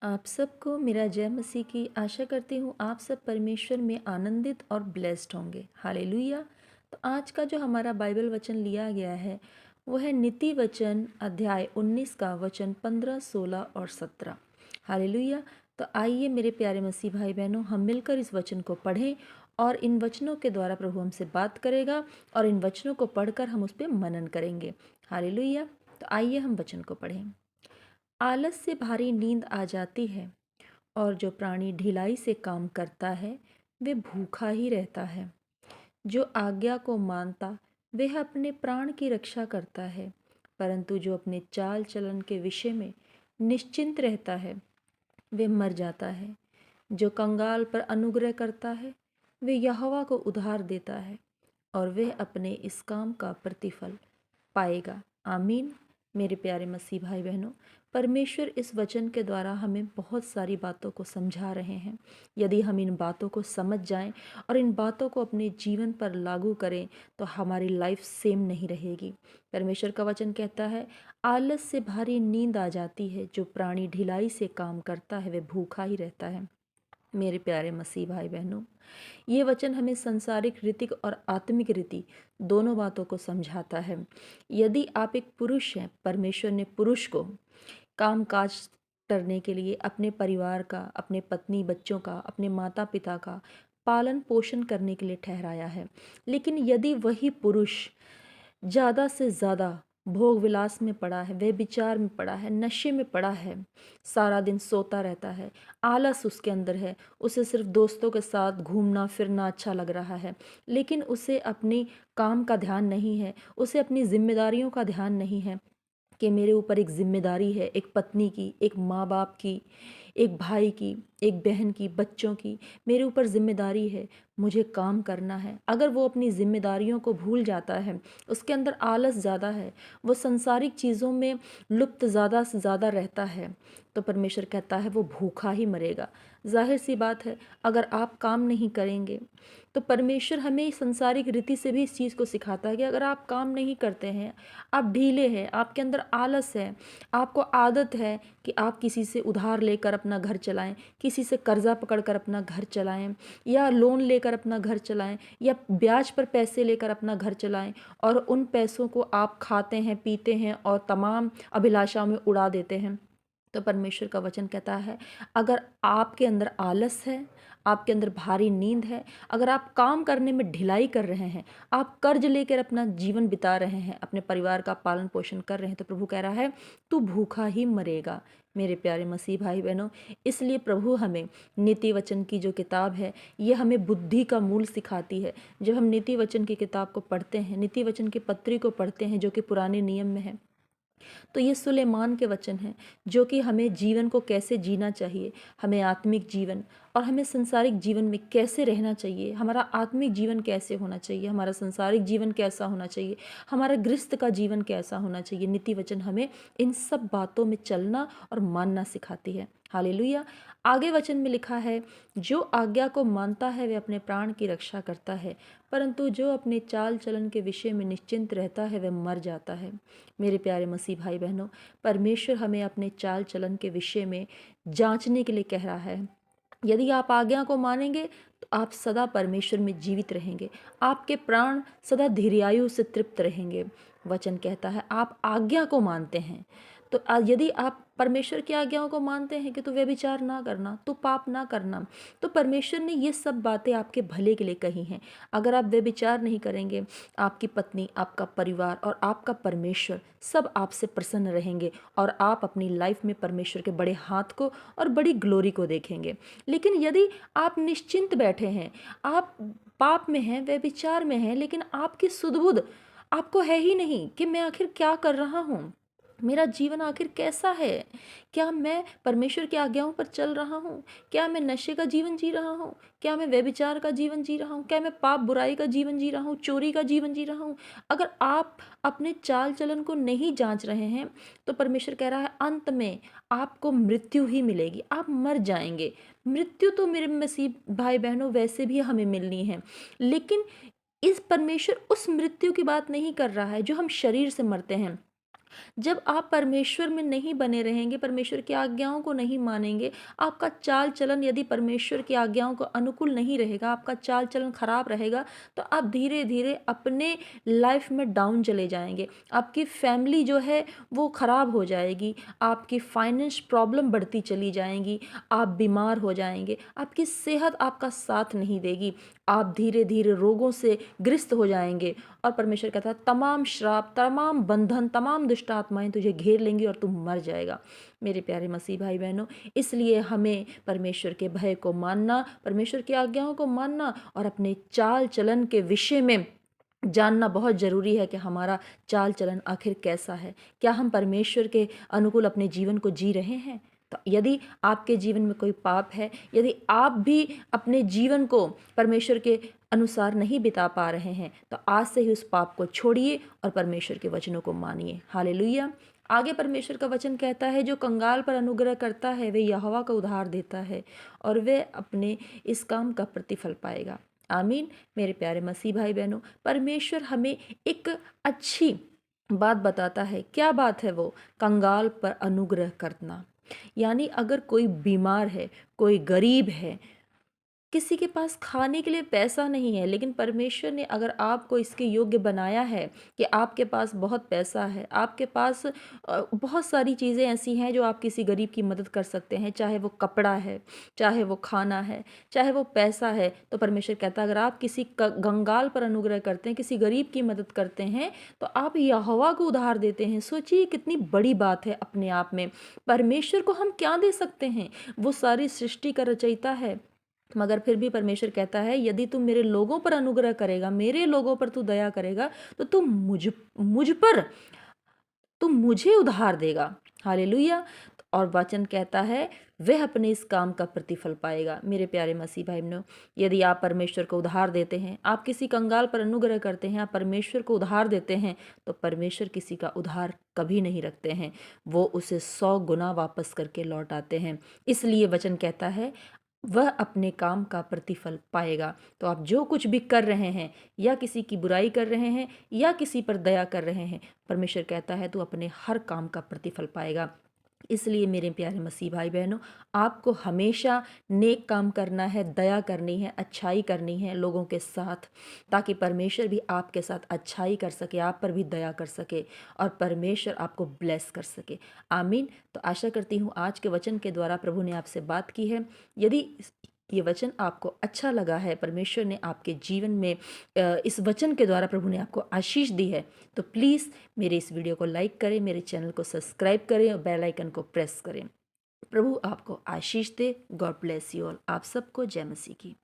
आप सबको मेरा जय मसीह की आशा करती हूँ। आप सब परमेश्वर में आनंदित और ब्लेस्ड होंगे। हालेलुया। तो आज का जो हमारा बाइबल वचन लिया गया है वो है नीति वचन अध्याय 19 का वचन 15, 16 और 17। हालेलुया। तो आइए मेरे प्यारे मसीह भाई बहनों, हम मिलकर इस वचन को पढ़ें और इन वचनों के द्वारा प्रभु हमसे बात करेगा और इन वचनों को पढ़कर हम उस पर मनन करेंगे। हालेलुया। तो आइए हम वचन को पढ़ें। आलस से भारी नींद आ जाती है और जो प्राणी ढिलाई से काम करता है वे भूखा ही रहता है। जो आज्ञा को मानता वह अपने प्राण की रक्षा करता है, परंतु जो अपने चाल चलन के विषय में निश्चिंत रहता है वे मर जाता है। जो कंगाल पर अनुग्रह करता है वे यहोवा को उधार देता है और वह अपने इस काम का प्रतिफल पाएगा। आमीन। मेरे प्यारे मसीह भाई बहनों, परमेश्वर इस वचन के द्वारा हमें बहुत सारी बातों को समझा रहे हैं। यदि हम इन बातों को समझ जाएं और इन बातों को अपने जीवन पर लागू करें तो हमारी लाइफ सेम नहीं रहेगी। परमेश्वर का वचन कहता है, आलस से भारी नींद आ जाती है, जो प्राणी ढिलाई से काम करता है वह भूखा ही रहता है। मेरे प्यारे मसीह भाई बहनों, ये वचन हमें संसारिक रीति और आत्मिक रीति दोनों बातों को समझाता है। यदि आप एक पुरुष हैं, परमेश्वर ने पुरुष को काम काज करने के लिए अपने परिवार का, अपने पत्नी बच्चों का, अपने माता पिता का पालन पोषण करने के लिए ठहराया है। लेकिन यदि वही पुरुष ज़्यादा से ज़्यादा भोग विलास में पड़ा है, वे विचार में पड़ा है, नशे में पड़ा है, सारा दिन सोता रहता है, आलस उसके अंदर है, उसे सिर्फ दोस्तों के साथ घूमना फिरना अच्छा लग रहा है, लेकिन उसे अपनी काम का ध्यान नहीं है, उसे अपनी जिम्मेदारियों का ध्यान नहीं है कि मेरे ऊपर एक जिम्मेदारी है, एक पत्नी की, एक माँ बाप की, एक भाई की, एक बहन की, बच्चों की, मेरे ऊपर जिम्मेदारी है, मुझे काम करना है। अगर वो अपनी जिम्मेदारियों को भूल जाता है, उसके अंदर आलस ज़्यादा है, वो संसारिक चीज़ों में लुप्त ज़्यादा से ज़्यादा रहता है, तो परमेश्वर कहता है वो भूखा ही मरेगा। जाहिर सी बात है, अगर आप काम नहीं करेंगे तो परमेश्वर हमें संसारिक रीति से भी इस चीज़ को सिखाता है कि अगर आप काम नहीं करते हैं, आप ढीले हैं, आपके अंदर आलस है, आपको आदत है कि आप किसी से उधार लेकर अपना घर चलाएं, किसी से कर्जा पकड़कर अपना घर चलाएं, या लोन लेकर अपना घर चलाएं, या ब्याज पर पैसे लेकर अपना घर चलाएं और उन पैसों को आप खाते हैं, पीते हैं और तमाम अभिलाषाओं में उड़ा देते हैं। तो परमेश्वर का वचन कहता है, अगर आपके अंदर आलस है, आपके अंदर भारी नींद है, अगर आप काम करने में ढिलाई कर रहे हैं, आप कर्ज लेकर अपना जीवन बिता रहे हैं, अपने परिवार का पालन पोषण कर रहे हैं, तो प्रभु कह रहा है तू भूखा ही मरेगा। मेरे प्यारे मसीह भाई बहनों, इसलिए प्रभु हमें नीति वचन की जो किताब है ये हमें बुद्धि का मूल सिखाती है। जब हम नीति वचन की किताब को पढ़ते हैं, नीति वचन की पत्री को पढ़ते हैं जो कि पुराने नियम में है, तो ये सुलेमान के वचन हैं जो कि हमें जीवन को कैसे जीना चाहिए, हमें आत्मिक जीवन और हमें संसारिक जीवन में कैसे रहना चाहिए, हमारा आत्मिक जीवन कैसे होना चाहिए, हमारा संसारिक जीवन कैसा होना चाहिए, हमारा गृहस्थ का जीवन कैसा होना चाहिए। नीति वचन हमें इन सब बातों में चलना और मानना सिखाती है। हालेलुया। आगे वचन में लिखा है, जो आज्ञा को मानता है वह अपने प्राण की रक्षा करता है, परंतु जो अपने चाल चलन के विषय में निश्चिंत रहता है वह मर जाता है। मेरे प्यारे मसीह भाई बहनों, परमेश्वर हमें अपने चाल चलन के विषय में जांचने के लिए कह रहा है। यदि आप आज्ञा को मानेंगे तो आप सदा परमेश्वर में जीवित रहेंगे, आपके प्राण सदा धीर्यायु से तृप्त रहेंगे। वचन कहता है आप आज्ञा को मानते हैं, तो यदि आप परमेश्वर की आज्ञाओं को मानते हैं कि तो व्यभिचार ना करना, तो पाप ना करना, तो परमेश्वर ने ये सब बातें आपके भले के लिए कही हैं। अगर आप व्यभिचार नहीं करेंगे, आपकी पत्नी, आपका परिवार और आपका परमेश्वर सब आपसे प्रसन्न रहेंगे और आप अपनी लाइफ में परमेश्वर के बड़े हाथ को और बड़ी ग्लोरी को देखेंगे। लेकिन यदि आप निश्चिंत बैठे हैं, आप पाप में हैं, व्यभिचार में हैं, लेकिन आपकी सुध-बुध आपको है ही नहीं कि मैं आखिर क्या कर रहा हूँ, मेरा जीवन आखिर कैसा है, क्या मैं परमेश्वर की आज्ञाओं पर चल रहा हूँ, क्या मैं नशे का जीवन जी रहा हूँ, क्या मैं व्यभिचार का जीवन जी रहा हूँ, क्या मैं पाप बुराई का जीवन जी रहा हूँ, चोरी का जीवन जी रहा हूँ। अगर आप अपने चाल चलन को नहीं जांच रहे हैं तो परमेश्वर कह रहा है अंत में आपको मृत्यु ही मिलेगी, आप मर जाएंगे। मृत्यु तो मेरे मसीह भाई बहनों वैसे भी हमें मिलनी है, लेकिन इस परमेश्वर उस मृत्यु की बात नहीं कर रहा है जो हम शरीर से मरते हैं। जब आप परमेश्वर में नहीं बने रहेंगे, परमेश्वर की आज्ञाओं को नहीं मानेंगे, आपका चाल चलन यदि परमेश्वर की आज्ञाओं को अनुकूल नहीं रहेगा, आपका चाल चलन खराब रहेगा, तो आप धीरे धीरे अपने लाइफ में डाउन चले जाएंगे। आपकी फैमिली जो है वो खराब हो जाएगी, आपकी फाइनेंस प्रॉब्लम बढ़ती चली जाएंगी, आप बीमार हो जाएंगे, आपकी सेहत आपका साथ नहीं देगी, आप धीरे धीरे रोगों से ग्रस्त हो जाएंगे। और परमेश्वर कहता है तमाम श्राप, तमाम बंधन, तमाम दुष्ट आत्माएं तुझे घेर लेंगी और तू मर जाएगा। मेरे प्यारे मसीह भाई बहनों, इसलिए हमें परमेश्वर के भय को मानना, परमेश्वर की आज्ञाओं को मानना और अपने चाल चलन के विषय में जानना बहुत ज़रूरी है कि हमारा चाल चलन आखिर कैसा है। क्या हम परमेश्वर के अनुकूल अपने जीवन को जी रहे हैं? तो यदि आपके जीवन में कोई पाप है, यदि आप भी अपने जीवन को परमेश्वर के अनुसार नहीं बिता पा रहे हैं, तो आज से ही उस पाप को छोड़िए और परमेश्वर के वचनों को मानिए। हालेलुया। आगे परमेश्वर का वचन कहता है, जो कंगाल पर अनुग्रह करता है वे यहोवा का उद्धार देता है और वे अपने इस काम का प्रतिफल पाएगा। आमीन। मेरे प्यारे मसीह भाई बहनों, परमेश्वर हमें एक अच्छी बात बताता है। क्या बात है वो? कंगाल पर अनुग्रह करना। यानी अगर कोई बीमार है, कोई गरीब है, किसी के पास खाने के लिए पैसा नहीं है, लेकिन परमेश्वर ने अगर आपको इसके योग्य बनाया है कि आपके पास बहुत पैसा है, आपके पास बहुत सारी चीज़ें ऐसी हैं जो आप किसी गरीब की मदद कर सकते हैं, चाहे वो कपड़ा है, चाहे वो खाना है, चाहे वो पैसा है, तो परमेश्वर कहता है अगर आप किसी कंगाल पर अनुग्रह करते हैं, किसी गरीब की मदद करते हैं, तो आप यहोवा को उधार देते हैं। सोचिए कितनी बड़ी बात है अपने आप में। परमेश्वर को हम क्या दे सकते हैं? वो सारी सृष्टि का रचयिता है, मगर फिर भी परमेश्वर कहता है यदि तू मेरे लोगों पर अनुग्रह करेगा, मेरे लोगों पर तू दया करेगा, तो तू मुझ पर तू मुझे उधार देगा। हालेलुया। और वचन कहता है वह अपने इस काम का प्रतिफल पाएगा। मेरे प्यारे मसीह भाई बहनों, यदि आप परमेश्वर को उधार देते हैं, आप किसी कंगाल पर अनुग्रह करते हैं, आप परमेश्वर को उधार देते हैं, तो परमेश्वर किसी का उधार कभी नहीं रखते हैं, वो उसे 100 गुना वापस करके लौट आते हैं। इसलिए वचन कहता है वह अपने काम का प्रतिफल पाएगा। तो आप जो कुछ भी कर रहे हैं, या किसी की बुराई कर रहे हैं या किसी पर दया कर रहे हैं, परमेश्वर कहता है तू अपने हर काम का प्रतिफल पाएगा। इसलिए मेरे प्यारे मसीह भाई बहनों, आपको हमेशा नेक काम करना है, दया करनी है, अच्छाई करनी है लोगों के साथ, ताकि परमेश्वर भी आपके साथ अच्छाई कर सके, आप पर भी दया कर सके और परमेश्वर आपको ब्लेस कर सके। आमीन। तो आशा करती हूँ आज के वचन के द्वारा प्रभु ने आपसे बात की है। यदि ये वचन आपको अच्छा लगा है, परमेश्वर ने आपके जीवन में इस वचन के द्वारा प्रभु ने आपको आशीष दी है, तो प्लीज़ मेरे इस वीडियो को लाइक करें, मेरे चैनल को सब्सक्राइब करें और बेल आइकन को प्रेस करें। प्रभु आपको आशीष दे। God bless you all. आप सबको जय मसीह की।